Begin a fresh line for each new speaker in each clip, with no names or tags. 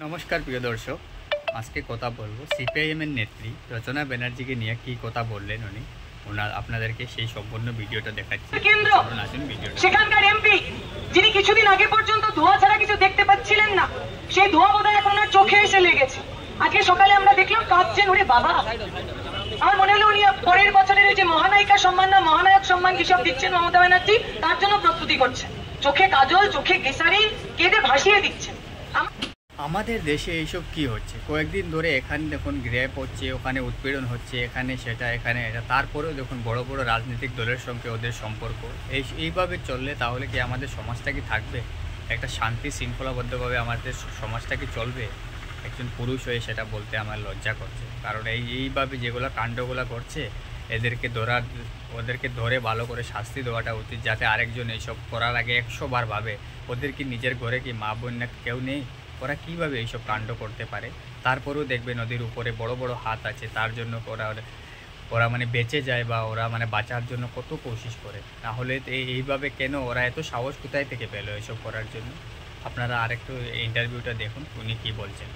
নমস্কার প্রিয় দর্শক, আজকে কথা বলবো সিপিআইএমের নেত্রী রচনা ব্যানার্জিকে নিয়ে কি কথা বললেন উনি। আপনাদেরকে সেই সম্পূর্ণ ভিডিওটা দেখাচ্ছি।
সেখানকার এমপি যিনি কিছুদিন আগে পর্যন্ত ধোঁয়া ছাড়া কিছু দেখতে পাচ্ছিলেন না, সেই ধোঁয়া বোধহয় এখন ওনার চোখে এসে লেগেছে। আজকে সকালে আমরা দেখলাম কাঁদছেন। ওরে বাবা, আমার মনে হলো উনি পরের বছরের যে মহানায়িকা সম্মান না মহানায়ক সম্মান কিসব দিচ্ছেন মমতা ব্যানার্জি, তার জন্য প্রস্তুতি করছেন। চোখে কাজল, চোখে গ্লিসারিন, কেঁদে ভাসিয়ে দিচ্ছেন।
আমাদের দেশে এইসব কি হচ্ছে? কয়েকদিন ধরে এখানে দেখুন গ্রেপ হচ্ছে, ওখানে উৎপীড়ন হচ্ছে, এখানে সেটা, এখানে এটা। তারপরেও দেখুন বড় বড় রাজনৈতিক দলের সঙ্গে ওদের সম্পর্ক। এইভাবে চললে তাহলে কি আমাদের সমাজটা কি থাকবে? একটা শান্তি শৃঙ্খলাবদ্ধভাবে আমাদের সমাজটা কি চলবে? একজন পুরুষ হয়ে সেটা বলতে আমার লজ্জা করছে। কারণ এইভাবে যেগুলো কাণ্ডগুলো করছে, ওদেরকে ধরে ভালো করে শাস্তি দেওয়াটা উচিত, যাতে আরেকজন এইসব করার আগে 100 বার ভাবে। ওদের কি নিজের ঘরে কি মা বোন না কেউ নেই? ওরা কীভাবে এইসব কাণ্ড করতে পারে? তারপরেও দেখবে নদীর উপরে বড় বড় হাত আছে, তার জন্য ওরা মানে বেঁচে যায়, বা ওরা মানে বাঁচার জন্য কত কোশিশ করে। তাহলে এইভাবে কেন ওরা এত সাহস কোথায় থেকে পেল এসব করার জন্য? আপনারা আরেকটু ইন্টারভিউটা দেখুন উনি কি বলছেন।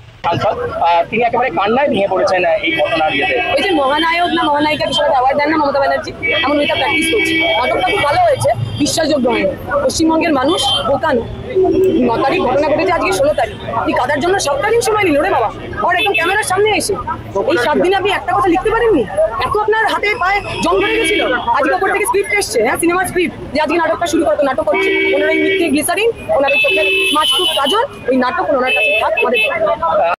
তিনি একেবারে কান্নায় ভেঙে পড়েছেন এই ঘটনার ইয়েতে।
ওই যে মহানায়ক না মহানায়িকা বিষয়ে অ্যাওয়ার্ড দেন না মমতা ব্যানার্জি, এমন ওইটা প্র্যাকটিস করছে। নাটকটা খুব ভালো হয়েছে, বিশ্বাসযোগ্য হয়নি। পশ্চিমবঙ্গের মানুষ বোকানো। 9 তারিখ ঘটনা ঘটেছে, আজকে 16 তারিখ। আপনি কাদার জন্য 7টা দিন সময় নিল রে বাবা। আর একদম ক্যামেরার সামনে এসে এই 7 দিনে আপনি একটা কথা লিখতে পারেননি? এত আপনার হাতে পায়ে জং ধরে গেছিল। আজকে ওপর থেকে স্ক্রিপ্ট এসছে, হ্যাঁ, সিনেমার স্ক্রিপ্ট, যে আজকে নাটকটা শুরু করতো। নাটক হচ্ছে ওনার এই মিথ্যে গ্লিসারিন, ওনার এই চোখের মাছটুক কাজল, ওই নাটক ওনার কাছে থাক।